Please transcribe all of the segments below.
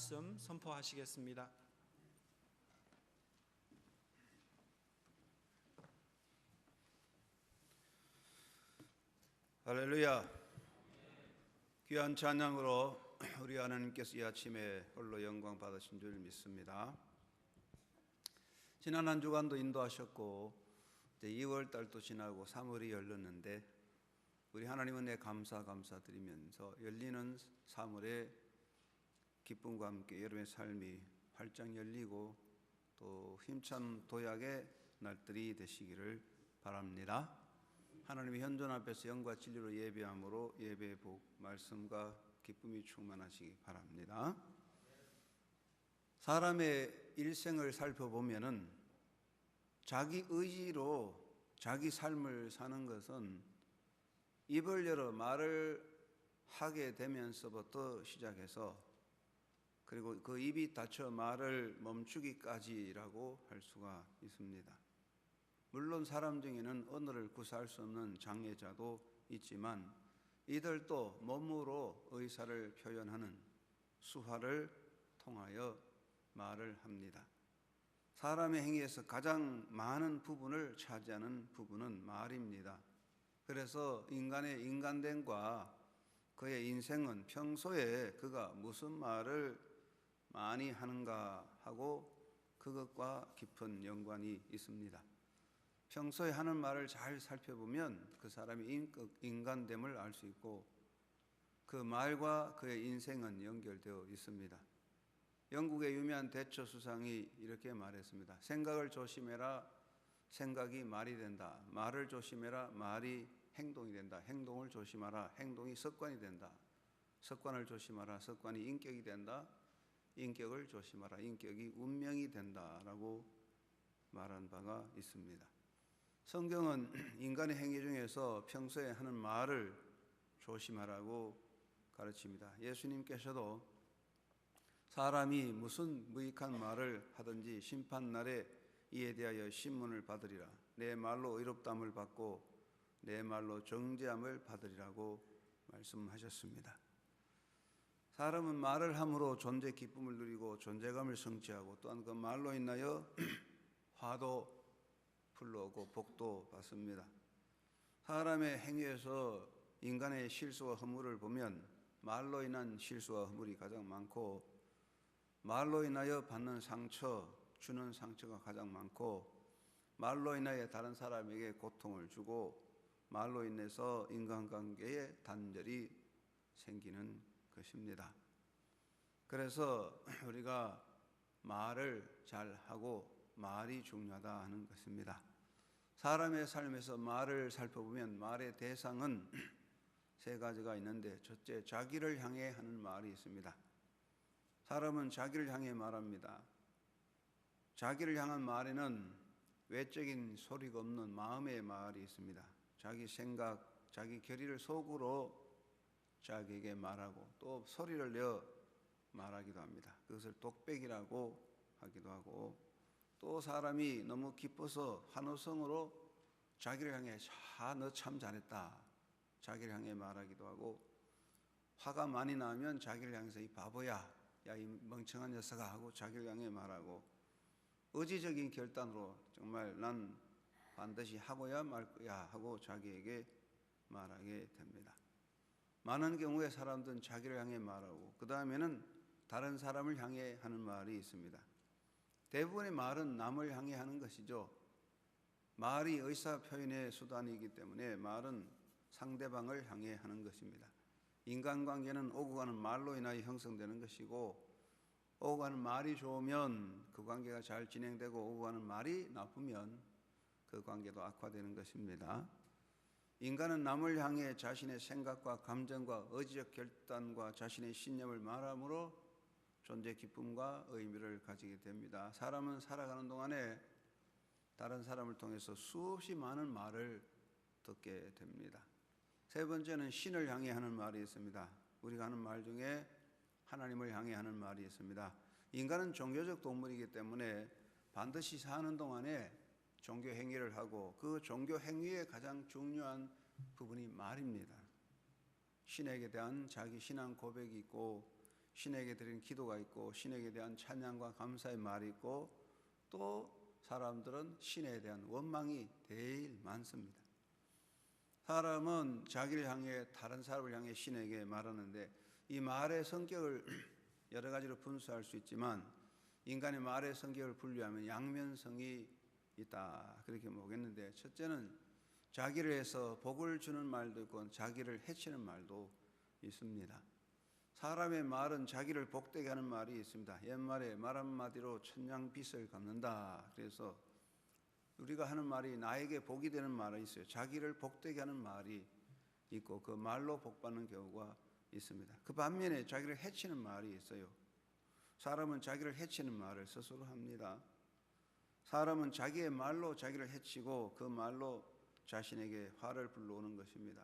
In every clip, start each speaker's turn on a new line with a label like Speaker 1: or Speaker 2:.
Speaker 1: 말씀 선포하시겠습니다.
Speaker 2: 할렐루야. 귀한 찬양으로 우리 하나님께서 이 아침에 홀로 영광 받으신 줄 믿습니다. 지난 한 주간도 인도하셨고 이제 2월 달도 지나고 3월이 열렸는데 우리 하나님 은혜 감사드리면서 열리는 3월에 기쁨과 함께 여러분의 삶이 활짝 열리고 또 힘찬 도약의 날들이 되시기를 바랍니다. 하나님의 현존 앞에서 영과 진리로 예배함으로 예배의 복, 말씀과 기쁨이 충만하시기 바랍니다. 사람의 일생을 살펴보면은 자기 의지로 자기 삶을 사는 것은 입을 열어 말을 하게 되면서부터 시작해서 그리고 그 입이 닫혀 말을 멈추기까지라고 할 수가 있습니다. 물론 사람 중에는 언어를 구사할 수 없는 장애자도 있지만 이들도 몸으로 의사를 표현하는 수화를 통하여 말을 합니다. 사람의 행위에서 가장 많은 부분을 차지하는 부분은 말입니다. 그래서 인간의 인간됨과 그의 인생은 평소에 그가 무슨 말을 많이 하는가 하고 그것과 깊은 연관이 있습니다. 평소에 하는 말을 잘 살펴보면 그 사람의 인간됨을 알 수 있고 그 말과 그의 인생은 연결되어 있습니다. 영국의 유명한 대처 수상이 이렇게 말했습니다. 생각을 조심해라. 생각이 말이 된다. 말을 조심해라. 말이 행동이 된다. 행동을 조심하라. 행동이 습관이 된다. 습관을 조심하라. 습관이 인격이 된다. 인격을 조심하라. 인격이 운명이 된다라고 말한 바가 있습니다. 성경은 인간의 행위 중에서 평소에 하는 말을 조심하라고 가르칩니다. 예수님께서도 사람이 무슨 무익한 말을 하든지 심판날에 이에 대하여 신문을 받으리라. 내 말로 의롭다함을 받고 내 말로 정죄함을 받으리라고 말씀하셨습니다. 사람은 말을 함으로 존재 기쁨을 누리고 존재감을 성취하고 또한 그 말로 인하여 화도 불러오고 복도 받습니다. 사람의 행위에서 인간의 실수와 허물을 보면 말로 인한 실수와 허물이 가장 많고 말로 인하여 받는 상처, 주는 상처가 가장 많고 말로 인하여 다른 사람에게 고통을 주고 말로 인해서 인간관계에 단절이 생기는 것입니다. 그래서 우리가 말을 잘하고 말이 중요하다 하는 것입니다. 사람의 삶에서 말을 살펴보면 말의 대상은 세 가지가 있는데 첫째, 자기를 향해 하는 말이 있습니다. 사람은 자기를 향해 말합니다. 자기를 향한 말에는 외적인 소리가 없는 마음의 말이 있습니다. 자기 생각, 자기 결의를 속으로 자기에게 말하고 또 소리를 내어 말하기도 합니다. 그것을 독백이라고 하기도 하고 또 사람이 너무 기뻐서 환호성으로 자기를 향해 너 참 잘했다 자기를 향해 말하기도 하고 화가 많이 나면 자기를 향해서 이 바보야 야 이 멍청한 녀석아 하고 자기를 향해 말하고 의지적인 결단으로 정말 난 반드시 하고야 말 거야 하고 자기에게 말하게 됩니다. 많은 경우에 사람들은 자기를 향해 말하고 그 다음에는 다른 사람을 향해 하는 말이 있습니다. 대부분의 말은 남을 향해 하는 것이죠. 말이 의사표현의 수단이기 때문에 말은 상대방을 향해 하는 것입니다. 인간관계는 오고 가는 말로 인하여 형성되는 것이고 오고 가는 말이 좋으면 그 관계가 잘 진행되고 오고 가는 말이 나쁘면 그 관계도 악화되는 것입니다. 인간은 남을 향해 자신의 생각과 감정과 의지적 결단과 자신의 신념을 말함으로 존재 기쁨과 의미를 가지게 됩니다. 사람은 살아가는 동안에 다른 사람을 통해서 수없이 많은 말을 듣게 됩니다. 세 번째는 신을 향해 하는 말이 있습니다. 우리가 하는 말 중에 하나님을 향해 하는 말이 있습니다. 인간은 종교적 동물이기 때문에 반드시 사는 동안에 종교 행위를 하고 그 종교 행위의 가장 중요한 부분이 말입니다. 신에게 대한 자기 신앙 고백이 있고 신에게 드리는 기도가 있고 신에게 대한 찬양과 감사의 말이 있고 또 사람들은 신에 대한 원망이 제일 많습니다. 사람은 자기를 향해 다른 사람을 향해 신에게 말하는데 이 말의 성격을 여러 가지로 분수할 수 있지만 인간의 말의 성격을 분류하면 양면성이 있다 그렇게 보겠는데 첫째는 자기를 해서 복을 주는 말도 있고 자기를 해치는 말도 있습니다. 사람의 말은 자기를 복되게 하는 말이 있습니다. 옛말에 말 한마디로 천냥빚을 갚는다. 그래서 우리가 하는 말이 나에게 복이 되는 말이 있어요. 자기를 복되게 하는 말이 있고 그 말로 복받는 경우가 있습니다. 그 반면에 자기를 해치는 말이 있어요. 사람은 자기를 해치는 말을 스스로 합니다. 사람은 자기의 말로 자기를 해치고 그 말로 자신에게 화를 불러오는 것입니다.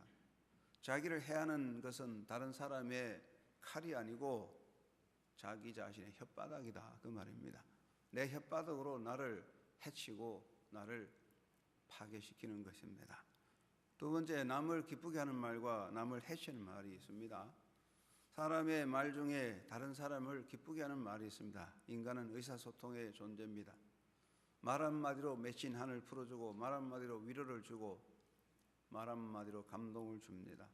Speaker 2: 자기를 해하는 것은 다른 사람의 칼이 아니고 자기 자신의 혓바닥이다 그 말입니다. 내 혓바닥으로 나를 해치고 나를 파괴시키는 것입니다. 두 번째, 남을 기쁘게 하는 말과 남을 해치는 말이 있습니다. 사람의 말 중에 다른 사람을 기쁘게 하는 말이 있습니다. 인간은 의사소통의 존재입니다. 말 한마디로 맺힌 한을 풀어주고 말 한마디로 위로를 주고 말 한마디로 감동을 줍니다.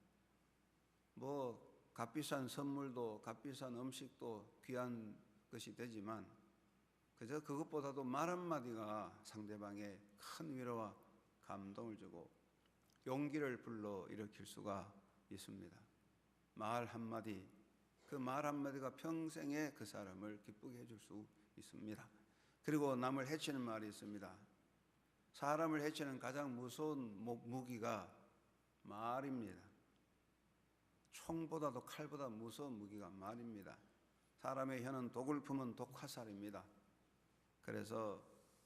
Speaker 2: 값비싼 선물도 값비싼 음식도 귀한 것이 되지만 그저 그것보다도 말 한마디가 상대방의 큰 위로와 감동을 주고 용기를 불러일으킬 수가 있습니다. 말 한마디, 그 말 한마디가 평생에 그 사람을 기쁘게 해줄 수 있습니다. 그리고 남을 해치는 말이 있습니다. 사람을 해치는 가장 무서운 무기가 말입니다. 총보다도 칼보다 무서운 무기가 말입니다. 사람의 혀는 독을 품은 독화살입니다. 그래서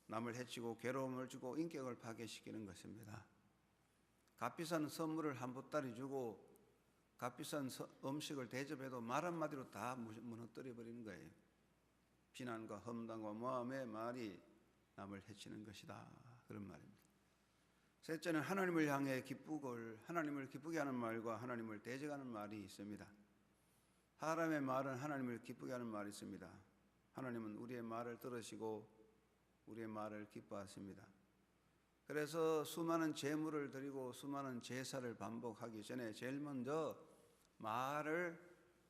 Speaker 2: 남을 해치고 괴로움을 주고 인격을 파괴시키는 것입니다. 값비싼 선물을 한 보따리 주고 값비싼 음식을 대접해도 말 한마디로 다 무너뜨려 버리는 거예요. 비난과 험담과 모함의 말이 남을 해치는 것이다 그런 말입니다. 셋째는 하나님을 향해 하나님을 기쁘게 하는 말과 하나님을 대적하는 말이 있습니다. 사람의 말은 하나님을 기쁘게 하는 말이 있습니다. 하나님은 우리의 말을 들으시고 우리의 말을 기뻐하십니다. 그래서 수많은 제물을 드리고 수많은 제사를 반복하기 전에 제일 먼저 말을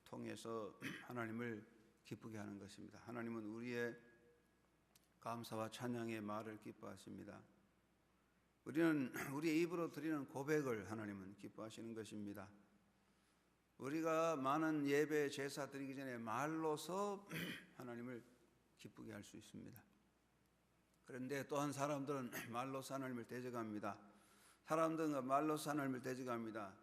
Speaker 2: 통해서 하나님을 기쁘게 하는 것입니다. 하나님은 우리의 감사와 찬양의 말을 기뻐하십니다. 우리는 우리의 입으로 드리는 고백을 하나님은 기뻐하시는 것입니다. 우리가 많은 예배 제사 드리기 전에 말로서 하나님을 기쁘게 할 수 있습니다. 그런데 또한 사람들은 말로서 하나님을 대적합니다. 사람들은 말로서 하나님을 대적합니다.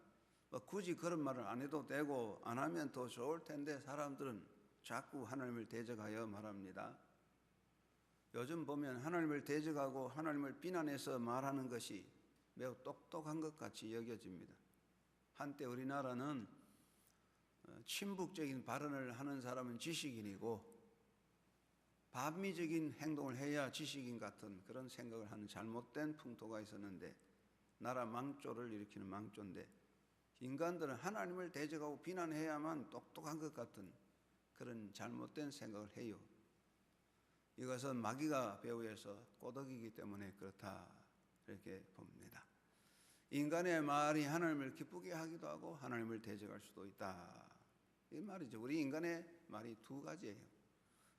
Speaker 2: 굳이 그런 말을 안 해도 되고 안 하면 더 좋을 텐데 사람들은 자꾸 하나님을 대적하여 말합니다. 요즘 보면 하나님을 대적하고 하나님을 비난해서 말하는 것이 매우 똑똑한 것 같이 여겨집니다. 한때 우리나라는 친북적인 발언을 하는 사람은 지식인이고 반미적인 행동을 해야 지식인 같은 그런 생각을 하는 잘못된 풍토가 있었는데 나라 망조를 일으키는 망조인데 인간들은 하나님을 대적하고 비난해야만 똑똑한 것 같은 그런 잘못된 생각을 해요. 이것은 마귀가 배후에서 꼬덕이기 때문에 그렇다 이렇게 봅니다. 인간의 말이 하나님을 기쁘게 하기도 하고 하나님을 대적할 수도 있다 이 말이죠. 우리 인간의 말이 두 가지예요.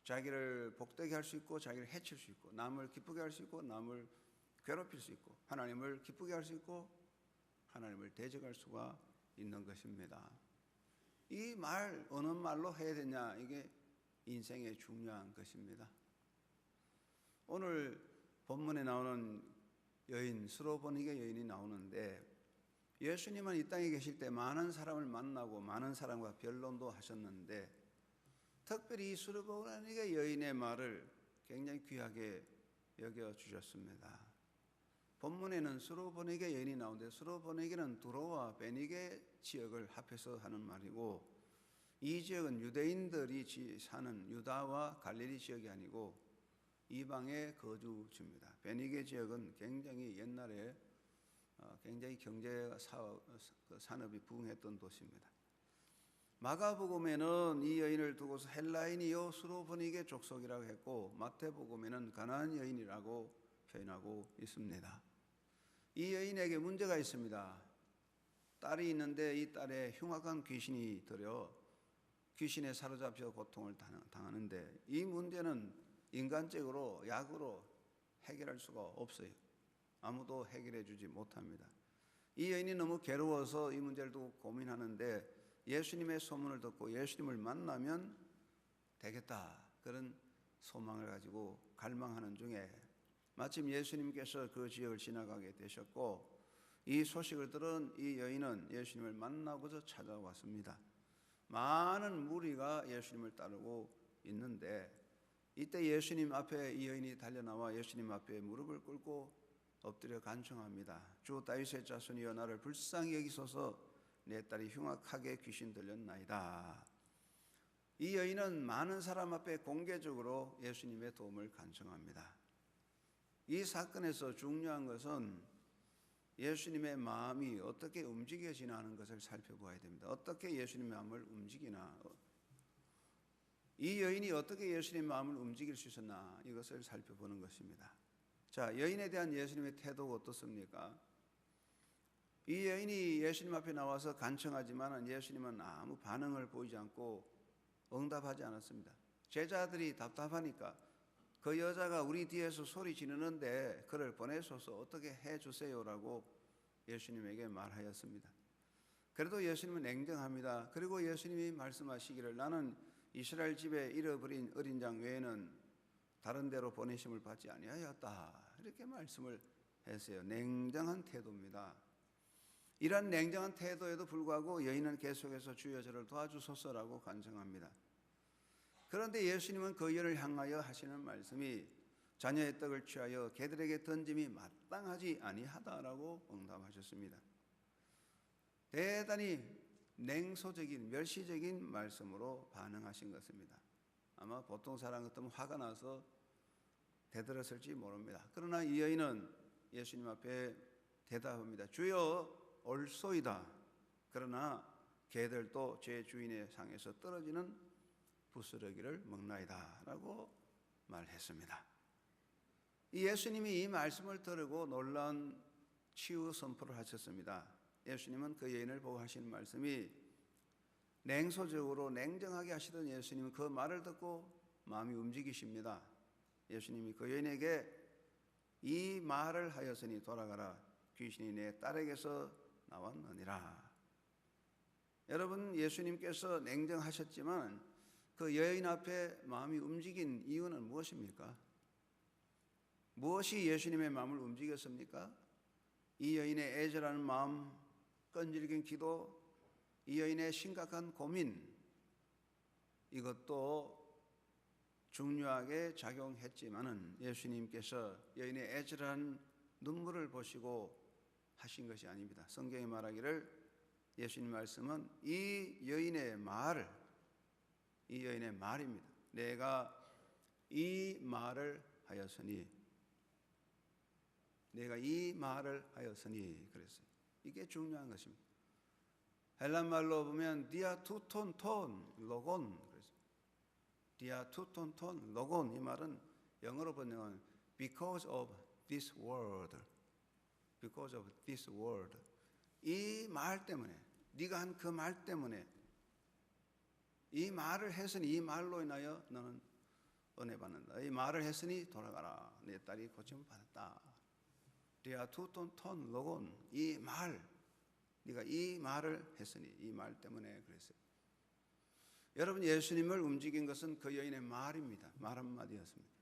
Speaker 2: 자기를 복되게 할 수 있고 자기를 해칠 수 있고 남을 기쁘게 할 수 있고 남을 괴롭힐 수 있고 하나님을 기쁘게 할 수 있고 하나님을 대적할 수가 있는 것입니다. 이 말 어느 말로 해야 되냐 이게 인생의 중요한 것입니다. 오늘 본문에 나오는 여인 스로보니게 여인이 나오는데 예수님은 이 땅에 계실 때 많은 사람을 만나고 많은 사람과 변론도 하셨는데 특별히 이 스로보니게 여인의 말을 굉장히 귀하게 여겨주셨습니다. 본문에는 스로보니게 여인이 나오는데 스로보니게는 두로와 베니게 지역을 합해서 하는 말이고 이 지역은 유대인들이 사는 유다와 갈릴리 지역이 아니고 이방의 거주지입니다. 베니게 지역은 굉장히 옛날에 굉장히 경제 산업이 부흥했던 도시입니다. 마가복음에는 이 여인을 두고서 헬라인이요 수로보니게 족속이라고 했고 마태복음에는 가나안 여인이라고 표현하고 있습니다. 이 여인에게 문제가 있습니다. 딸이 있는데 이 딸에 흉악한 귀신이 들여 귀신에 사로잡혀 고통을 당하는데 이 문제는 인간적으로 약으로 해결할 수가 없어요. 아무도 해결해 주지 못합니다. 이 여인이 너무 괴로워서 이 문제를 두고 고민하는데 예수님의 소문을 듣고 예수님을 만나면 되겠다 그런 소망을 가지고 갈망하는 중에 마침 예수님께서 그 지역을 지나가게 되셨고 이 소식을 들은 이 여인은 예수님을 만나고자 찾아왔습니다. 많은 무리가 예수님을 따르고 있는데 이때 예수님 앞에 이 여인이 달려나와 예수님 앞에 무릎을 꿇고 엎드려 간청합니다. 주 다윗의 자손이여 나를 불쌍히 여기소서 내 딸이 흉악하게 귀신 들렸나이다. 이 여인은 많은 사람 앞에 공개적으로 예수님의 도움을 간청합니다. 이 사건에서 중요한 것은 예수님의 마음이 어떻게 움직여지나 하는 것을 살펴보아야 됩니다. 어떻게 예수님의 마음을 움직이나, 이 여인이 어떻게 예수님의 마음을 움직일 수 있었나 이것을 살펴보는 것입니다. 자, 여인에 대한 예수님의 태도가 어떻습니까? 이 여인이 예수님 앞에 나와서 간청하지만 예수님은 아무 반응을 보이지 않고 응답하지 않았습니다. 제자들이 답답하니까 그 여자가 우리 뒤에서 소리 지르는데 그를 보내소서 어떻게 해주세요라고 예수님에게 말하였습니다. 그래도 예수님은 냉정합니다. 그리고 예수님이 말씀하시기를 나는 이스라엘 집에 잃어버린 어린 양 외에는 다른 데로 보내심을 받지 아니하였다 이렇게 말씀을 했어요. 냉정한 태도입니다. 이런 냉정한 태도에도 불구하고 여인은 계속해서 주여 저를 도와주소서라고 간청합니다. 그런데 예수님은 그 여인을 향하여 하시는 말씀이 자녀의 떡을 취하여 개들에게 던짐이 마땅하지 아니하다라고 응답하셨습니다. 대단히 냉소적인 멸시적인 말씀으로 반응하신 것입니다. 아마 보통 사람 같으면 화가 나서 대들었을지 모릅니다. 그러나 이 여인은 예수님 앞에 대답합니다. 주여 옳소이다. 그러나 개들도 제 주인의 상에서 떨어지는 부스러기를 먹나이다 라고 말했습니다. 예수님이 이 말씀을 들으고 놀라운 치유 선포를 하셨습니다. 예수님은 그 여인을 보고 하시는 말씀이 냉소적으로 냉정하게 하시던 예수님은 그 말을 듣고 마음이 움직이십니다. 예수님이 그 여인에게 이 말을 하였으니 돌아가라 귀신이 내 딸에게서 나왔느니라. 여러분, 예수님께서 냉정하셨지만 그 여인 앞에 마음이 움직인 이유는 무엇입니까? 무엇이 예수님의 마음을 움직였습니까? 이 여인의 애절한 마음, 끈질긴 기도, 이 여인의 심각한 고민, 이것도 중요하게 작용했지만은 예수님께서 여인의 애절한 눈물을 보시고 하신 것이 아닙니다. 성경이 말하기를 예수님 말씀은 이 여인의 말입니다. 내가 이 말을 하였으니 그랬어요. 이게 중요한 것입니다. 헬란 말로 보면 디아투톤 톤 로곤 그래서 디아투톤 톤 로곤 이 말은 영어로 번역은 because of this word. because of this word. 이 말 때문에 네가 한 그 말 때문에 이 말을 했으니 이 말로 인하여 너는 은혜 받는다. 이 말을 했으니 돌아가라. 내 딸이 고침을 받았다. 디아투톤 톤 로곤 이 말 네가 이 말을 했으니 이 말 때문에 그랬어요. 여러분, 예수님을 움직인 것은 그 여인의 말입니다. 말 한마디였습니다.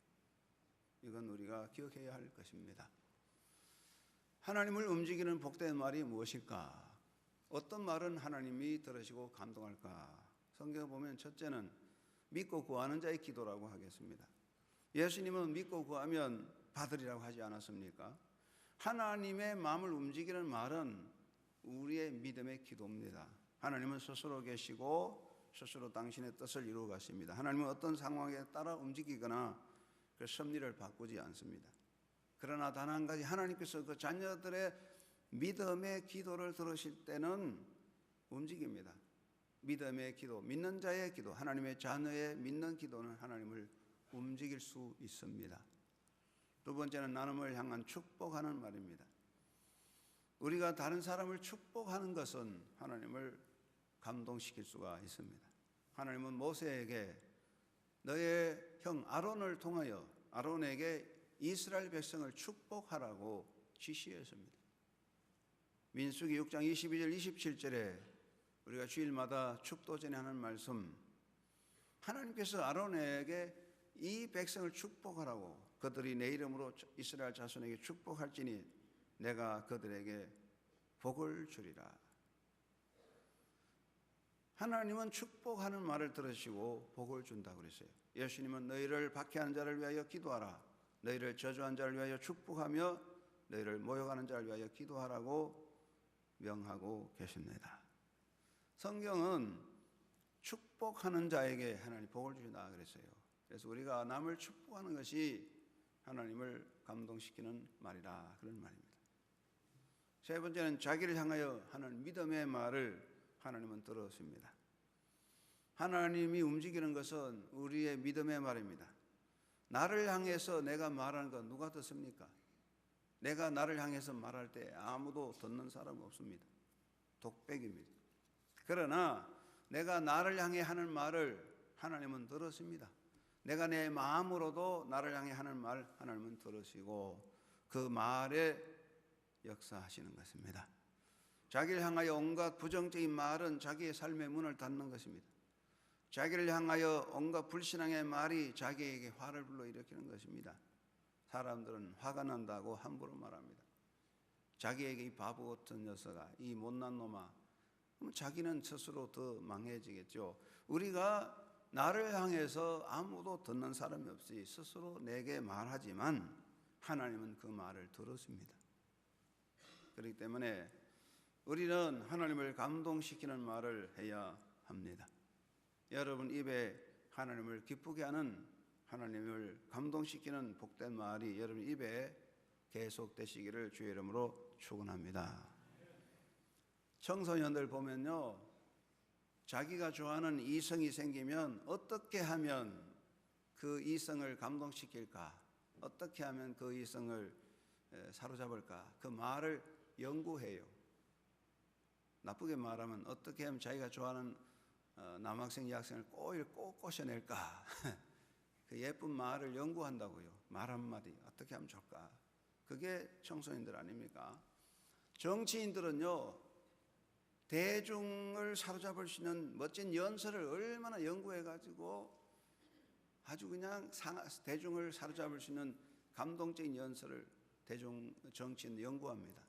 Speaker 2: 이건 우리가 기억해야 할 것입니다. 하나님을 움직이는 복된 말이 무엇일까? 어떤 말은 하나님이 들으시고 감동할까? 성경에 보면 첫째는 믿고 구하는 자의 기도라고 하겠습니다. 예수님은 믿고 구하면 받으리라고 하지 않았습니까? 하나님의 마음을 움직이는 말은 우리의 믿음의 기도입니다. 하나님은 스스로 계시고 스스로 당신의 뜻을 이루어 가십니다. 하나님은 어떤 상황에 따라 움직이거나 그 섭리를 바꾸지 않습니다. 그러나 단 한 가지, 하나님께서 그 자녀들의 믿음의 기도를 들으실 때는 움직입니다. 믿음의 기도, 믿는 자의 기도, 하나님의 자녀의 믿는 기도는 하나님을 움직일 수 있습니다. 두 번째는 나눔을 향한 축복하는 말입니다. 우리가 다른 사람을 축복하는 것은 하나님을 감동시킬 수가 있습니다. 하나님은 모세에게 너의 형 아론을 통하여 아론에게 이스라엘 백성을 축복하라고 지시했습니다. 민수기 6장 22절 27절에 우리가 주일마다 축도 전에 하는 말씀, 하나님께서 아론에게 이 백성을 축복하라고, 그들이 내 이름으로 이스라엘 자손에게 축복할지니 내가 그들에게 복을 주리라. 하나님은 축복하는 말을 들으시고 복을 준다고 그랬어요. 예수님은 너희를 박해하는 자를 위하여 기도하라, 너희를 저주한 자를 위하여 축복하며 너희를 모욕하는 자를 위하여 기도하라고 명하고 계십니다. 성경은 축복하는 자에게 하나님 복을 주신다 그랬어요. 그래서 우리가 남을 축복하는 것이 하나님을 감동시키는 말이라, 그런 말입니다. 세 번째는 자기를 향하여 하는 믿음의 말을 하나님은 들으십니다. 하나님이 움직이는 것은 우리의 믿음의 말입니다. 나를 향해서 내가 말하는 건 누가 듣습니까? 내가 나를 향해서 말할 때 아무도 듣는 사람 없습니다. 독백입니다. 그러나 내가 나를 향해 하는 말을 하나님은 들으십니다. 내가 내 마음으로도 나를 향해 하는 말 하나님은 들으시고 그 말에 역사하시는 것입니다. 자기를 향하여 온갖 부정적인 말은 자기의 삶의 문을 닫는 것입니다. 자기를 향하여 온갖 불신앙의 말이 자기에게 화를 불러일으키는 것입니다. 사람들은 화가 난다고 함부로 말합니다. 자기에게 이 바보 같은 녀석아, 이 못난 놈아, 그럼 자기는 스스로 더 망해지겠죠. 우리가 나를 향해서 아무도 듣는 사람이 없이 스스로 내게 말하지만 하나님은 그 말을 들으십니다. 그렇기 때문에 우리는 하나님을 감동시키는 말을 해야 합니다. 여러분 입에 하나님을 기쁘게 하는, 하나님을 감동시키는 복된 말이 여러분 입에 계속되시기를 주의 이름으로 축원합니다. 청소년들 보면요, 자기가 좋아하는 이성이 생기면 어떻게 하면 그 이성을 감동시킬까, 어떻게 하면 그 이성을 사로잡을까, 그 말을 연구해요. 나쁘게 말하면 어떻게 하면 자기가 좋아하는 남학생, 여학생을 꼭 꼬셔낼까 그 예쁜 말을 연구한다고요. 말 한마디 어떻게 하면 좋을까. 그게 청소년들 아닙니까? 정치인들은요, 대중을 사로잡을 수 있는 멋진 연설을 얼마나 연구해가지고 아주 그냥 대중을 사로잡을 수 있는 감동적인 연설을 정치인 연구합니다.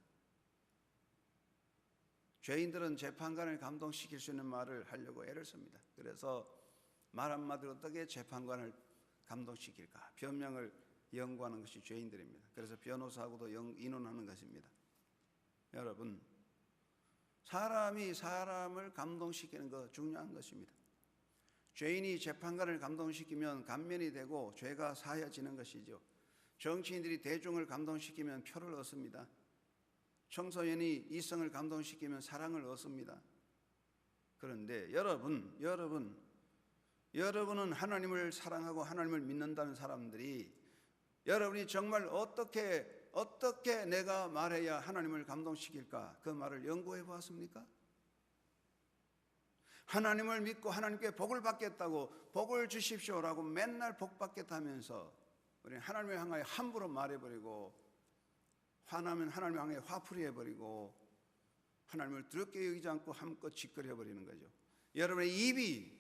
Speaker 2: 죄인들은 재판관을 감동시킬 수 있는 말을 하려고 애를 씁니다. 그래서 말 한마디로 어떻게 재판관을 감동시킬까, 변명을 연구하는 것이 죄인들입니다. 그래서 변호사하고도 의논하는 것입니다. 여러분, 사람이 사람을 감동시키는 거 중요한 것입니다. 죄인이 재판관을 감동시키면 감면이 되고 죄가 사해지는 것이죠. 정치인들이 대중을 감동시키면 표를 얻습니다. 청소년이 이성을 감동시키면 사랑을 얻습니다. 그런데 여러분은 하나님을 사랑하고 하나님을 믿는다는 사람들이, 여러분이 정말 어떻게 내가 말해야 하나님을 감동시킬까, 그 말을 연구해 보았습니까? 하나님을 믿고 하나님께 복을 받겠다고, 복을 주십시오라고 맨날 복 받겠다면서 우리는 하나님을 향하여 함부로 말해버리고, 화나면 하나님을 향해 화풀이 해버리고 하나님을 두렵게 여기지 않고 함껏 짓거려버리는 거죠. 여러분의 입이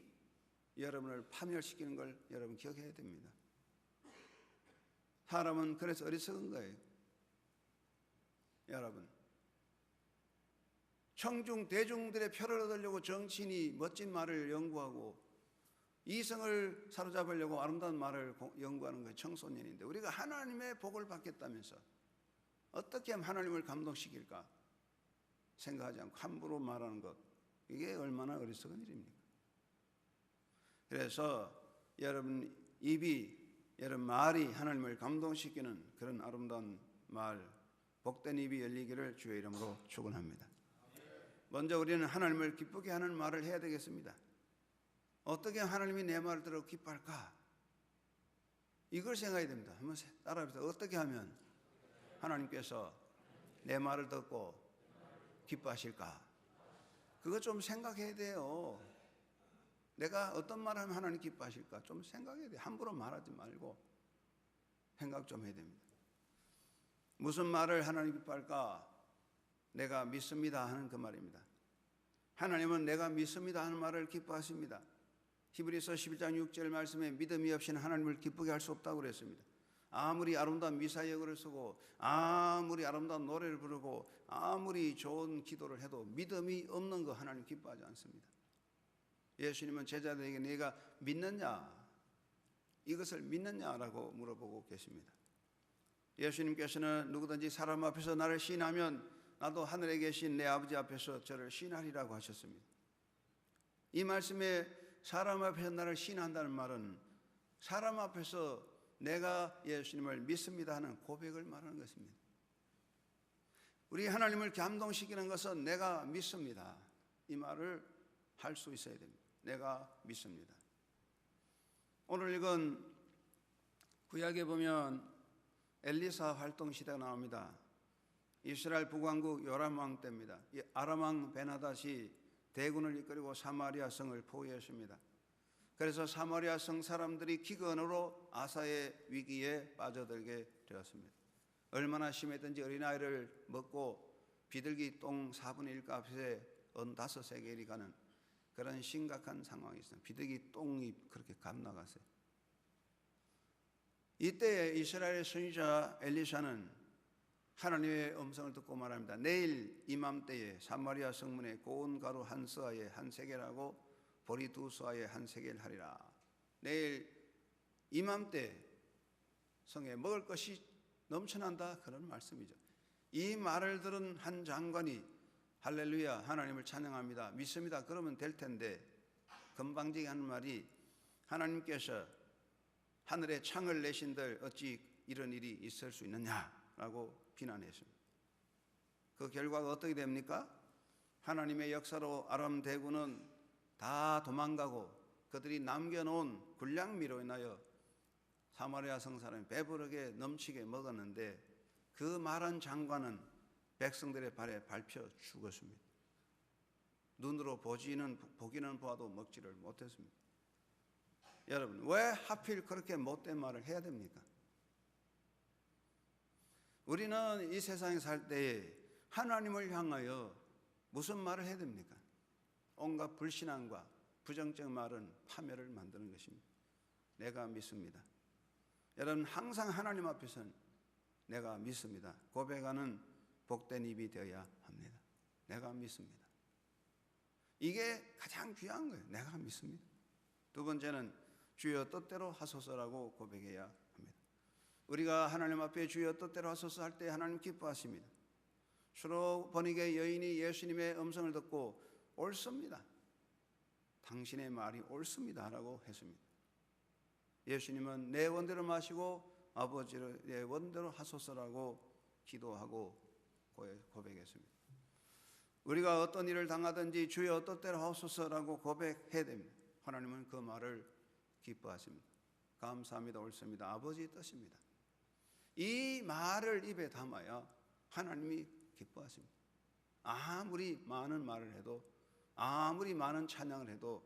Speaker 2: 여러분을 파멸시키는 걸 여러분 기억해야 됩니다. 사람은 그래서 어리석은 거예요. 여러분, 대중들의 표를 얻으려고 정치인이 멋진 말을 연구하고 이성을 사로잡으려고 아름다운 말을 연구하는 거예요. 청소년인데 우리가 하나님의 복을 받겠다면서 어떻게 하면 하나님을 감동시킬까 생각하지 않고 함부로 말하는 것, 이게 얼마나 어리석은 일입니까? 그래서 여러분 말이 하나님을 감동시키는 그런 아름다운 말, 복된 입이 열리기를 주의 이름으로 축원합니다. 먼저 우리는 하나님을 기쁘게 하는 말을 해야 되겠습니다. 어떻게 하나님이 내 말을 들어 기뻐할까? 이걸 생각해야 됩니다. 한번 따라해보세요. 어떻게 하면 하나님께서 내 말을 듣고 기뻐하실까? 그거 좀 생각해야 돼요. 내가 어떤 말을 하면 하나님 기뻐하실까? 좀 생각해야 돼요. 함부로 말하지 말고 생각 좀 해야 됩니다. 무슨 말을 하나님 기뻐할까? 내가 믿습니다 하는 그 말입니다. 하나님은 내가 믿습니다 하는 말을 기뻐하십니다. 히브리서 11장 6절 말씀에 믿음이 없이는 하나님을 기쁘게 할 수 없다고 그랬습니다. 아무리 아름다운 미사역을 쓰고 아무리 아름다운 노래를 부르고 아무리 좋은 기도를 해도 믿음이 없는 거 하나님 기뻐하지 않습니다. 예수님은 제자들에게 네가 믿느냐? 이것을 믿느냐라고 물어보고 계십니다. 예수님께서는 누구든지 사람 앞에서 나를 시인하면 나도 하늘에 계신 내 아버지 앞에서 저를 시인하리라고 하셨습니다. 이 말씀에 사람 앞에서 나를 시인한다는 말은 사람 앞에서 내가 예수님을 믿습니다 하는 고백을 말하는 것입니다. 우리 하나님을 감동시키는 것은 내가 믿습니다. 이 말을 할 수 있어야 됩니다. 내가 믿습니다. 오늘 읽은 구약에 보면 엘리사 활동 시대가 나옵니다. 이스라엘 북왕국 요람 왕 때입니다. 아람 왕 베나닷이 대군을 이끌고 사마리아 성을 포위했습니다. 그래서 사마리아 성 사람들이 기근으로 아사의 위기에 빠져들게 되었습니다. 얼마나 심했든지 어린아이를 먹고 비둘기 똥 4분의 1 값에 은 5세겔이 가는 그런 심각한 상황이 있습니다. 비둘기 똥이 그렇게 값 나갔어요. 이때 이스라엘의 선지자 엘리사는 하나님의 음성을 듣고 말합니다. 내일 이맘때에 사마리아 성문에 고운 가루 한 스아에 한 세겔하고 보리 2스아에 한 세겔 하리라. 내일 이맘때 성에 먹을 것이 넘쳐난다, 그런 말씀이죠. 이 말을 들은 한 장관이 할렐루야 하나님을 찬양합니다, 믿습니다, 그러면 될 텐데 건방지게 하는 말이 하나님께서 하늘에 창을 내신들 어찌 이런 일이 있을 수 있느냐라고 비난했습니다. 그 결과가 어떻게 됩니까? 하나님의 역사로 아람 대군은 다 도망가고 그들이 남겨놓은 군량미로 인하여 사마리아 성 사람이 배부르게 넘치게 먹었는데 그 말한 장관은 백성들의 발에 밟혀 죽었습니다. 눈으로 보기는 보아도 먹지를 못했습니다. 여러분, 왜 하필 그렇게 못된 말을 해야 됩니까? 우리는 이 세상에 살 때에 하나님을 향하여 무슨 말을 해야 됩니까? 온갖 불신앙과 부정적 말은 파멸을 만드는 것입니다. 내가 믿습니다. 여러분, 항상 하나님 앞에서는 내가 믿습니다 고백하는 복된 입이 되어야 합니다. 내가 믿습니다. 이게 가장 귀한 거예요. 내가 믿습니다. 두 번째는 주여 뜻대로 하소서라고 고백해야 합니다. 우리가 하나님 앞에 주여 뜻대로 하소서 할 때 하나님 기뻐하십니다. 수로 번익의 여인이 예수님의 음성을 듣고 옳습니다, 당신의 말이 옳습니다 라고 했습니다. 예수님은 내 원대로 마시고 아버지를 내 원대로 하소서라고 기도하고 고백했습니다. 우리가 어떤 일을 당하든지 주여 뜻대로 하소서라고 고백해야 됩니다. 하나님은 그 말을 기뻐하십니다. 감사합니다, 옳습니다, 아버지의 뜻입니다. 이 말을 입에 담아야 하나님이 기뻐하십니다. 아무리 많은 말을 해도 아무리 많은 찬양을 해도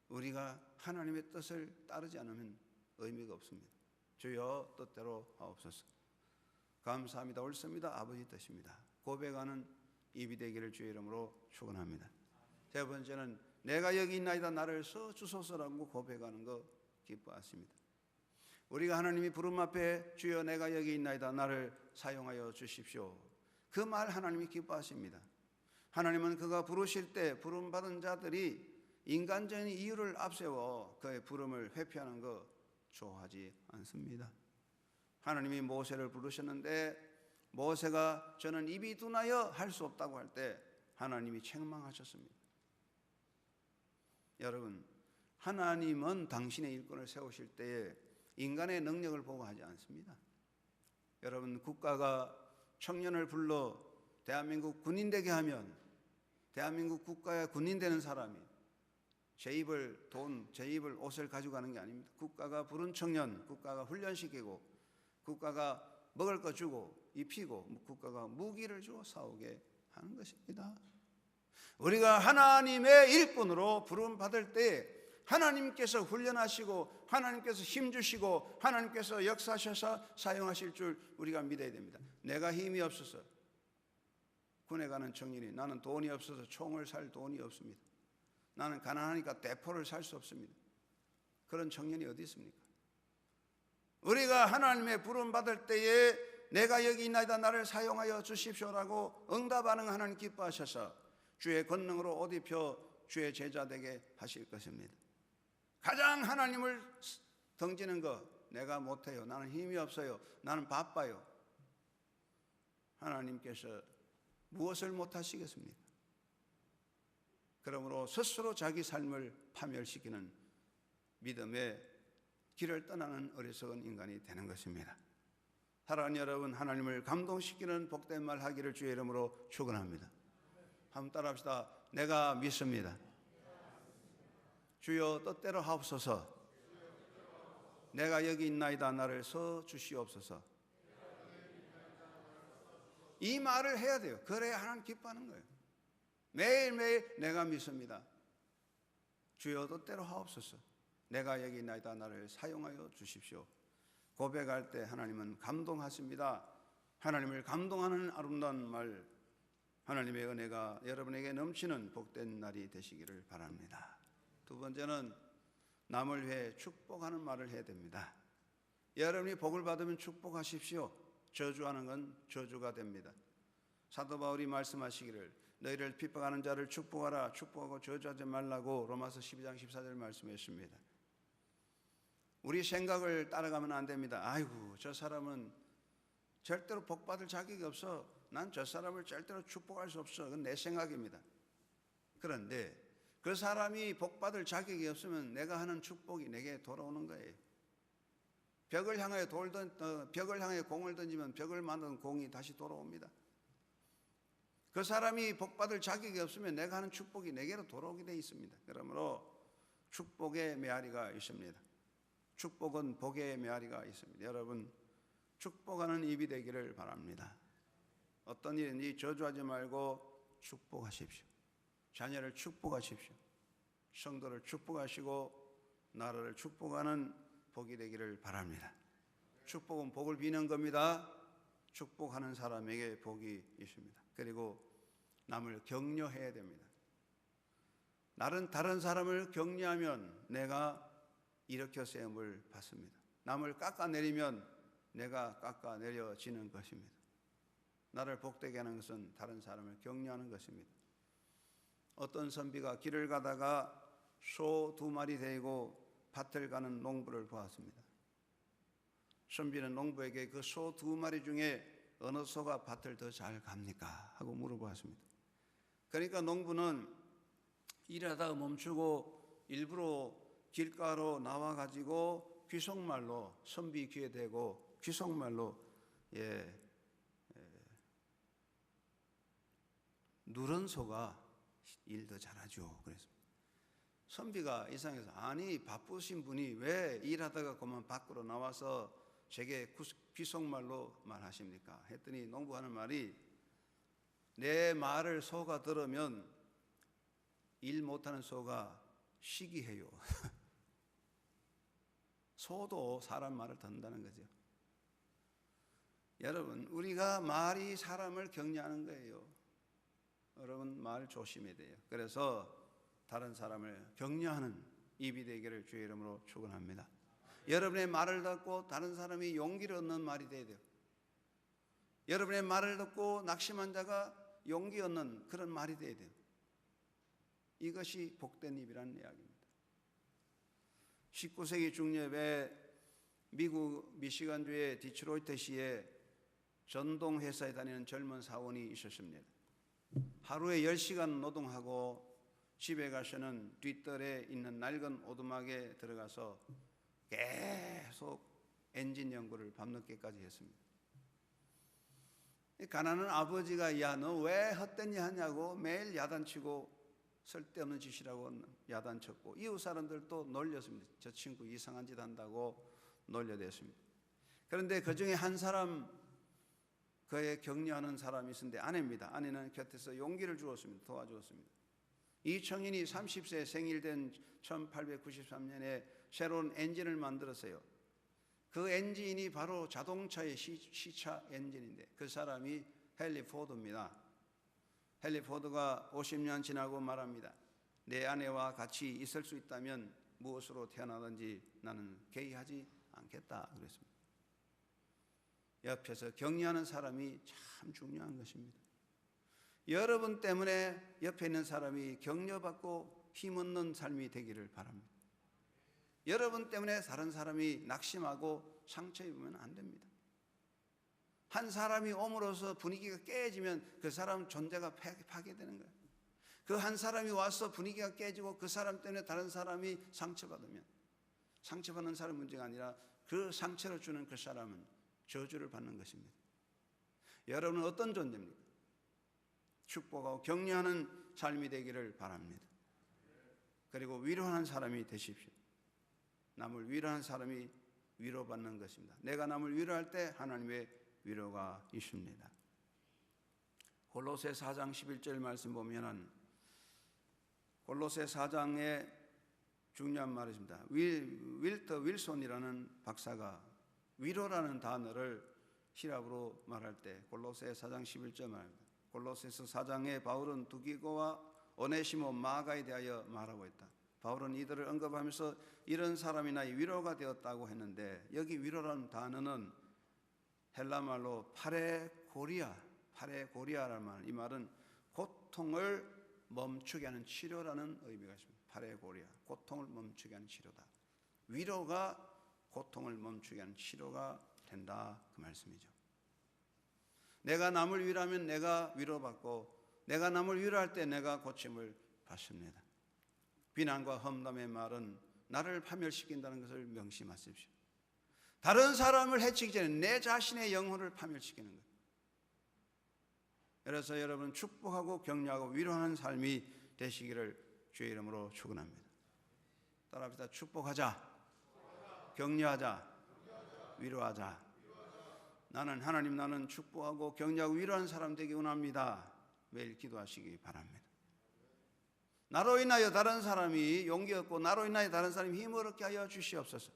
Speaker 2: 우리가 하나님의 뜻을 따르지 않으면 의미가 없습니다. 주여 뜻대로 하옵소서. 감사합니다, 옳습니다, 아버지 뜻입니다. 고백하는 입이 되기를 주의 이름으로 축원합니다. 세 번째는 내가 여기 있나이다 나를 써 주소서라고 고백하는 거 기뻐하십니다. 우리가 하나님이 부름 앞에 주여 내가 여기 있나이다 나를 사용하여 주십시오, 그 말 하나님이 기뻐하십니다. 하나님은 그가 부르실 때 부름받은 자들이 인간적인 이유를 앞세워 그의 부름을 회피하는 거 좋아하지 않습니다. 하나님이 모세를 부르셨는데 모세가 저는 입이 둔하여 할 수 없다고 할 때 하나님이 책망하셨습니다. 여러분, 하나님은 당신의 일꾼을 세우실 때에 인간의 능력을 보고 하지 않습니다. 여러분, 국가가 청년을 불러 대한민국 군인 되게 하면 대한민국 국가의 군인 되는 사람이 제 입을 옷을 가지고 가는 게 아닙니다. 국가가 부른 청년, 국가가 훈련시키고, 국가가 먹을 거 주고 입히고, 국가가 무기를 주어 싸우게 하는 것입니다. 우리가 하나님의 일꾼으로 부름 받을 때 하나님께서 훈련하시고, 하나님께서 힘주시고, 하나님께서 역사하셔서 사용하실 줄 우리가 믿어야 됩니다. 내가 힘이 없어서 군에 가는 청년이, 나는 돈이 없어서 총을 살 돈이 없습니다, 나는 가난하니까 대포를 살 수 없습니다, 그런 청년이 어디 있습니까? 우리가 하나님의 부름 받을 때에 내가 여기 있나이다 나를 사용하여 주십시오라고 응답하는 하나님 기뻐하셔서 주의 권능으로 옷 입혀 주의 제자 되게 하실 것입니다. 가장 하나님을 덩지는 거, 내가 못해요, 나는 힘이 없어요, 나는 바빠요. 하나님께서 무엇을 못하시겠습니까? 그러므로 스스로 자기 삶을 파멸시키는 믿음의 길을 떠나는 어리석은 인간이 되는 것입니다. 사랑하는 여러분, 하나님을 감동시키는 복된 말 하기를 주의 이름으로 축원합니다. 한번 따라합시다. 내가 믿습니다. 주여 뜻대로 하옵소서. 내가 여기 있나이다 나를 서 주시옵소서. 이 말을 해야 돼요. 그래야 하나님 기뻐하는 거예요. 매일매일 내가 믿습니다. 주여 뜻대로 하옵소서. 내가 여기 있나이다 나를 사용하여 주십시오. 고백할 때 하나님은 감동하십니다. 하나님을 감동하는 아름다운 말, 하나님의 은혜가 여러분에게 넘치는 복된 날이 되시기를 바랍니다. 두 번째는 남을 위해 축복하는 말을 해야 됩니다. 여러분이 복을 받으면 축복하십시오. 저주하는 건 저주가 됩니다. 사도 바울이 말씀하시기를 너희를 핍박하는 자를 축복하라, 축복하고 저주하지 말라고 로마서 12장 14절 말씀했습니다. 우리 생각을 따라가면 안 됩니다. 아이고 저 사람은 절대로 복받을 자격이 없어, 난 저 사람을 절대로 축복할 수 없어, 그건 내 생각입니다. 그런데 그 사람이 복받을 자격이 없으면 내가 하는 축복이 내게 돌아오는 거예요. 벽을 향해 공을 던지면 벽을 만든 공이 다시 돌아옵니다. 그 사람이 복받을 자격이 없으면 내가 하는 축복이 내게로 돌아오게 되어 있습니다. 그러므로 축복의 메아리가 있습니다. 축복은 복의 메아리가 있습니다. 여러분, 축복하는 입이 되기를 바랍니다. 어떤 일인지 저주하지 말고 축복하십시오. 자녀를 축복하십시오. 성도를 축복하시고 나라를 축복하는 복이 되기를 바랍니다. 축복은 복을 비는 겁니다. 축복하는 사람에게 복이 있습니다. 그리고 남을 격려해야 됩니다. 나는 다른 사람을 격려하면 내가 일으켜 세움을 받습니다. 남을 깎아내리면 내가 깎아내려지는 것입니다. 나를 복되게 하는 것은 다른 사람을 격려하는 것입니다. 어떤 선비가 길을 가다가 소 2마리 데리고 밭을 가는 농부를 보았습니다. 선비는 농부에게 그 소 2마리 중에 어느 소가 밭을 더 잘 갑니까? 하고 물어보았습니다. 그러니까 농부는 일하다가 멈추고 일부러 길가로 나와가지고 귀속말로, 선비 귀에 대고 귀속말로 누런 소가 일 더 잘하죠. 그랬습니다. 선비가 이상해서, 아니 바쁘신 분이 왜 일하다가 그만 밖으로 나와서 제게 귀속말로 말하십니까? 했더니 농부가 하는 말이, 내 말을 소가 들으면 일 못하는 소가 시기해요. 소도 사람 말을 듣는다는 거죠. 여러분, 우리가 말이 사람을 격려하는 거예요. 여러분, 말 조심해야 돼요. 그래서 다른 사람을 격려하는 입이 되기를 주의 이름으로 축원합니다. 여러분의 말을 듣고 다른 사람이 용기를 얻는 말이 돼야 돼요. 여러분의 말을 듣고 낙심한 자가 용기 얻는 그런 말이 돼야 돼요. 이것이 복된 입이라는 이야기입니다. 19세기 중엽에 미국 미시간주의 디트로이트시에 전동회사에 다니는 젊은 사원이 있었습니다. 하루에 10시간 노동하고 집에 가서는 뒷뜰에 있는 낡은 오두막에 들어가서 계속 엔진 연구를 밤늦게까지 했습니다. 가난한 아버지가 야 너 왜 헛된 일 하냐고 매일 야단치고 쓸데없는 짓이라고 야단쳤고 이웃 사람들도 놀렸습니다. 저 친구 이상한 짓 한다고 놀려댔습니다. 그런데 그 중에 한 사람 그에 격려하는 사람이 있었는데 아내입니다. 아내는 곁에서 용기를 주었습니다. 도와주었습니다. 이 청인이 30세 생일된 1893년에 새로운 엔진을 만들었어요. 그 엔진이 바로 자동차의 시차 엔진인데 그 사람이 헨리 포드입니다. 헨리 포드가 50년 지나고 말합니다. 내 아내와 같이 있을 수 있다면 무엇으로 태어나든지 나는 개의하지 않겠다 그랬습니다. 옆에서 격려하는 사람이 참 중요한 것입니다. 여러분 때문에 옆에 있는 사람이 격려받고 힘없는 삶이 되기를 바랍니다. 여러분 때문에 다른 사람이 낙심하고 상처 입으면 안 됩니다. 한 사람이 옴으로써 분위기가 깨지면 그 사람 존재가 파괴되는 거예요. 그 한 사람이 와서 분위기가 깨지고 그 사람 때문에 다른 사람이 상처받으면 상처받는 사람 문제가 아니라 그 상처를 주는 그 사람은 저주를 받는 것입니다. 여러분은 어떤 존재입니까? 축복하고 격려하는 삶이 되기를 바랍니다. 그리고 위로하는 사람이 되십시오. 남을 위로하는 사람이 위로받는 것입니다. 내가 남을 위로할 때 하나님의 위로가 있습니다. 골로새 4장 11절 말씀 보면은 골로새 4장에 중요한 말이 있습니다. 윌터 윌손이라는 박사가 위로라는 단어를 히랍으로 말할 때 골로새 4장 11절 말입니다. 골로새서 4장에 바울은 두기고와 오네시모 마가에 대하여 말하고 있다. 바울은 이들을 언급하면서 이런 사람이 나의 위로가 되었다고 했는데 여기 위로라는 단어는 헬라말로 파레고리아라는 말. 이 말은 고통을 멈추게 하는 치료라는 의미가 있습니다. 파레고리아, 고통을 멈추게 하는 치료다. 위로가 고통을 멈추게 하는 치료가 된다 그 말씀이죠. 내가 남을 위로하면 내가 위로받고 내가 남을 위로할 때 내가 고침을 받습니다. 비난과 험담의 말은 나를 파멸시킨다는 것을 명심하십시오. 다른 사람을 해치기 전에 내 자신의 영혼을 파멸시키는 거예요. 그래서 여러분 축복하고 격려하고 위로하는 삶이 되시기를 주의 이름으로 축원합니다. 따라합시다. 축복하자, 격려하자, 위로하자. 나는 축복하고 격려하고 위로하는 사람 되기 원합니다. 매일 기도하시기 바랍니다. 나로 인하여 다른 사람이 용기 얻고 나로 인하여 다른 사람이 힘을 얻게 하여 주시옵소서.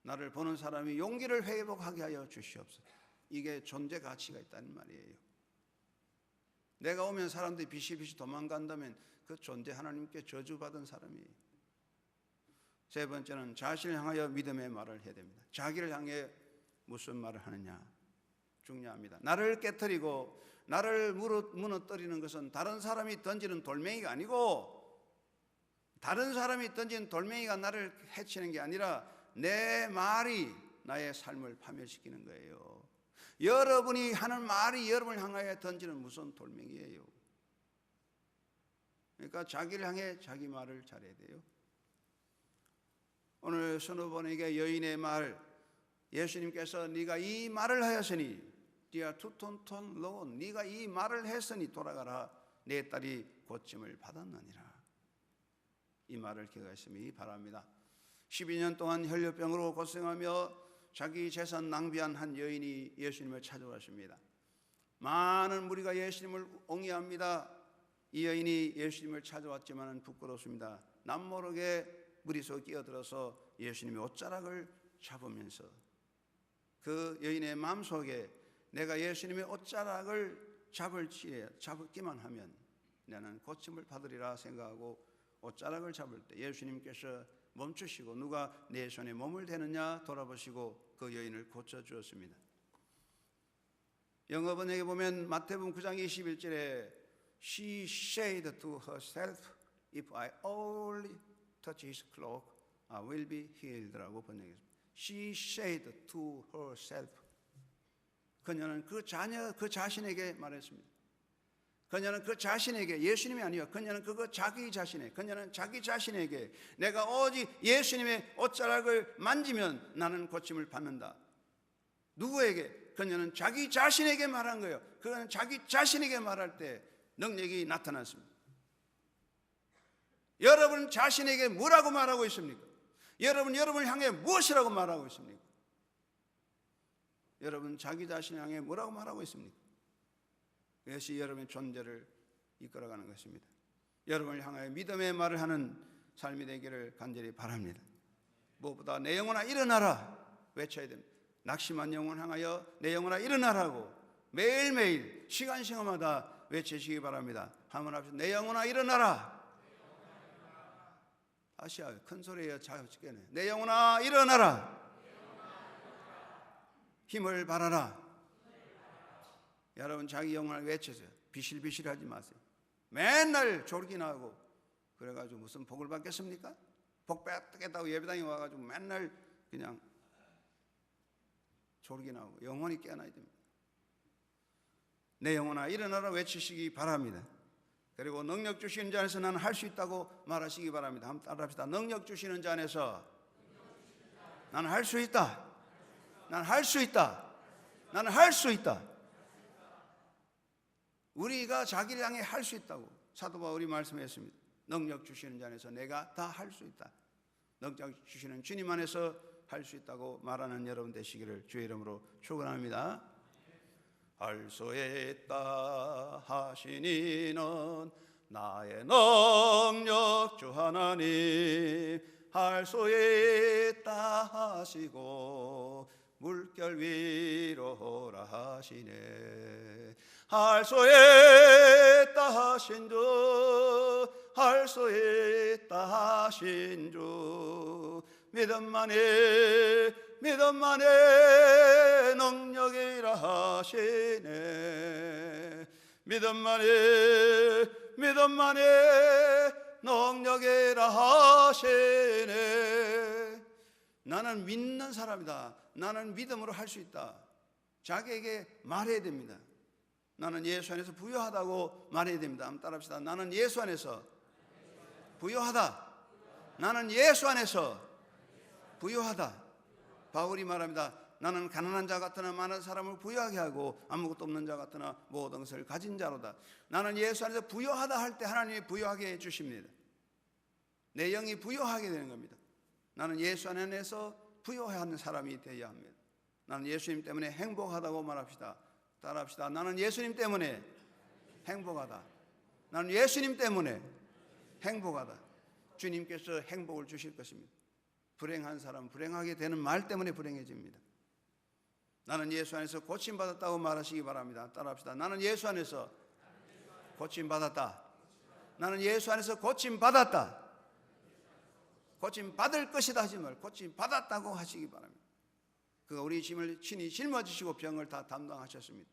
Speaker 2: 나를 보는 사람이 용기를 회복하게 하여 주시옵소서. 이게 존재 가치가 있다는 말이에요. 내가 오면 사람들이 비실비실 도망간다면 그 존재 하나님께 저주받은 사람이에요. 세 번째는 자신을 향하여 믿음의 말을 해야 됩니다. 자기를 향해 무슨 말을 하느냐 중요합니다. 나를 깨트리고 나를 무너뜨리는 것은 다른 사람이 던지는 돌멩이가 아니고 다른 사람이 던지는 돌멩이가 나를 해치는 게 아니라 내 말이 나의 삶을 파멸시키는 거예요. 여러분이 하는 말이 여러분을 향하여 던지는 무슨 돌멩이에요. 그러니까 자기를 향해 자기 말을 잘해야 돼요. 오늘 선우번에게 여인의 말, 예수님께서 네가 이 말을 하였으니 네가 투톤톤 로운 네가 이 말을 했으니 돌아가라 내 딸이 고침을 받았느니라. 이 말을 기억하시기 바랍니다. 12년 동안 혈류병으로 고생하며 자기 재산 낭비한 한 여인이 예수님을 찾아왔습니다. 많은 무리가 예수님을 옹이합니다. 이 여인이 예수님을 찾아왔지만 부끄럽습니다. 남모르게 무리 속에 끼어들어서 예수님의 옷자락을 잡으면서 그 여인의 마음속에 내가 예수님의 옷자락을 잡기만 하면 나는 고침을 받으리라 생각하고 옷자락을 잡을 때 예수님께서 멈추시고 누가 내 손에 몸을 대느냐 돌아보시고 그 여인을 고쳐주었습니다. 영어번역에 보면 마태복음 9장 21절에 She said to herself, If I only touch his cloak, I will be healed라고 번역했습니다. She said to herself. 그녀는 그 자신에게 말했습니다. 그녀는 그 자신에게, 예수님이 아니요, 그녀는 자기 자신에게 내가 오직 예수님의 옷자락을 만지면 나는 고침을 받는다. 누구에게? 그녀는 자기 자신에게 말한 거예요. 그는 자기 자신에게 말할 때 능력이 나타났습니다. 여러분 자신에게 뭐라고 말하고 있습니까? 여러분을 향해 무엇이라고 말하고 있습니까? 여러분 자기 자신을 향해 뭐라고 말하고 있습니까? 이것이 여러분의 존재를 이끌어가는 것입니다. 여러분을 향하여 믿음의 말을 하는 삶이 되기를 간절히 바랍니다. 무엇보다 내 영혼아 일어나라 외쳐야 됩니다. 낙심한 영혼을 향하여 내 영혼아 일어나라고 매일매일 시간마다 외치시기 바랍니다. 한번 합시다. 내 영혼아 일어나라. 다시 큰 소리에 자극적이네. 내 영혼아 일어나라. 힘을 발하라. 여러분 자기 영혼을 외치세요. 비실비실하지 마세요. 맨날 졸기나고 그래가지고 무슨 복을 받겠습니까? 복 받겠다고 예배당에 와가지고 맨날 그냥 졸기나고 영혼이 깨어나야 됩니다. 내 영혼아 일어나라 외치시기 바랍니다. 그리고 능력 주시는 자 안에서 나는 할 수 있다고 말하시기 바랍니다. 한번 따라합시다. 능력 주시는 자 안에서 나는 할 수 있다. 나는 할 수 있다. 나는 할 수 있다. 우리가 자기를 향해 할 수 있다고 사도 바울이 말씀했습니다. 능력 주시는 자 안에서 내가 다 할 수 있다. 능력 주시는 주님 안에서 할 수 있다고 말하는 여러분 되시기를 주의 이름으로 축원합니다. 할 수 있다 하시니는 나의 능력 주 하나님 할 수 있다 하시고 물결 위로 오라 하시네. 할 수 있다 하신 주 할 수 있다 하신 주 믿음만이 능력이라 하시네. 믿음만이 능력이라 하시네. 나는 믿는 사람이다. 나는 믿음으로 할 수 있다. 자기에게 말해야 됩니다. 나는 예수 안에서 부유하다고 말해야 됩니다. 한번 따라합시다. 나는 예수 안에서 부유하다. 나는 예수 안에서 부유하다. 바울이 말합니다. 나는 가난한 자 같으나 많은 사람을 부유하게 하고 아무것도 없는 자 같으나 모든 것을 가진 자로다. 나는 예수 안에서 부유하다 할 때 하나님이 부유하게 해주십니다. 내 영이 부유하게 되는 겁니다. 나는 예수 안에서 부유한 사람이 되어야 합니다. 나는 예수님 때문에 행복하다고 말합시다. 따라합시다. 나는 예수님 때문에 행복하다. 나는 예수님 때문에 행복하다. 주님께서 행복을 주실 것입니다. 불행한 사람은 불행하게 되는 말 때문에 불행해집니다. 나는 예수 안에서 고침받았다고 말하시기 바랍니다. 따라합시다. 나는 예수 안에서 고침받았다. 나는 예수 안에서 고침받았다. 고침받을 것이다 하지 말고 고침받았다고 하시기 바랍니다. 그가 우리 짐을 친히 짊어지시고 병을 다 담당하셨습니다.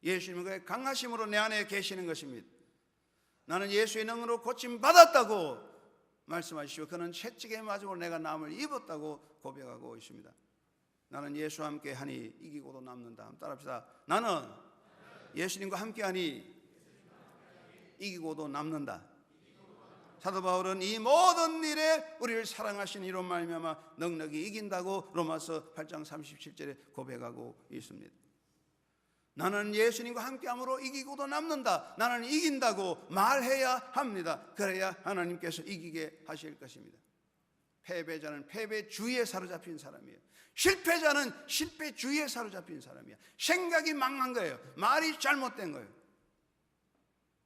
Speaker 2: 예수님은 그의 강하심으로 내 안에 계시는 것입니다. 나는 예수의 능으로 고침받았다고 말씀하시고 그는 채찍에 맞음으로 내가 남을 입었다고 고백하고 있습니다. 나는 예수와 함께 하니 이기고도 남는다. 따라합시다. 나는 예수님과 함께 하니 이기고도 남는다. 사도 바울은 이 모든 일에 우리를 사랑하신 이로 말미암아 능력이 이긴다고 로마서 8장 37절에 고백하고 있습니다. 나는 예수님과 함께함으로 이기고도 남는다. 나는 이긴다고 말해야 합니다. 그래야 하나님께서 이기게 하실 것입니다. 패배자는 패배주의에 사로잡힌 사람이에요. 실패자는 실패주의에 사로잡힌 사람이에요. 생각이 망한 거예요. 말이 잘못된 거예요.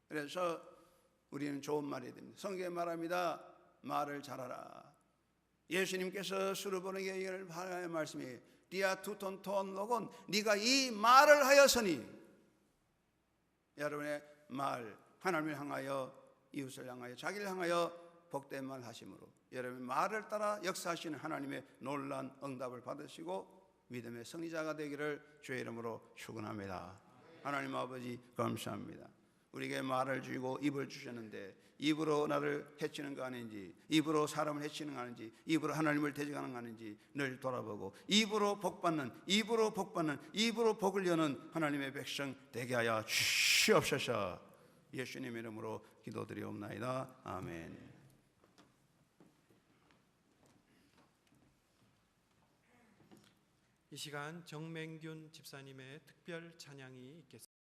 Speaker 2: 그래서 우리는 좋은 말이 됩니다. 성경에 말합니다. 말을 잘하라. 예수님께서 수르보에게 하는 말씀이 디아 투톤 톤 로곤 네가 이 말을 하였으니 여러분의 말 하나님을 향하여 이웃을 향하여 자기를 향하여 복된 말 하심으로 여러분의 말을 따라 역사하시는 하나님의 놀라운 응답을 받으시고 믿음의 승리자가 되기를 주의 이름으로 축원합니다. 하나님 아버지 감사합니다. 우리에게 말을 주시고 입을 주셨는데 입으로 나를 해치는 거 아닌지 입으로 사람을 해치는 거 아닌지 입으로 하나님을 대적하는 거 아닌지 늘 돌아보고 입으로 복받는 입으로 복을 여는 하나님의 백성 되게 하여 주시옵소서. 예수님 이름으로 기도드리옵나이다. 아멘.
Speaker 1: 이 시간 정맹균 집사님의 특별 찬양이 있겠습니다.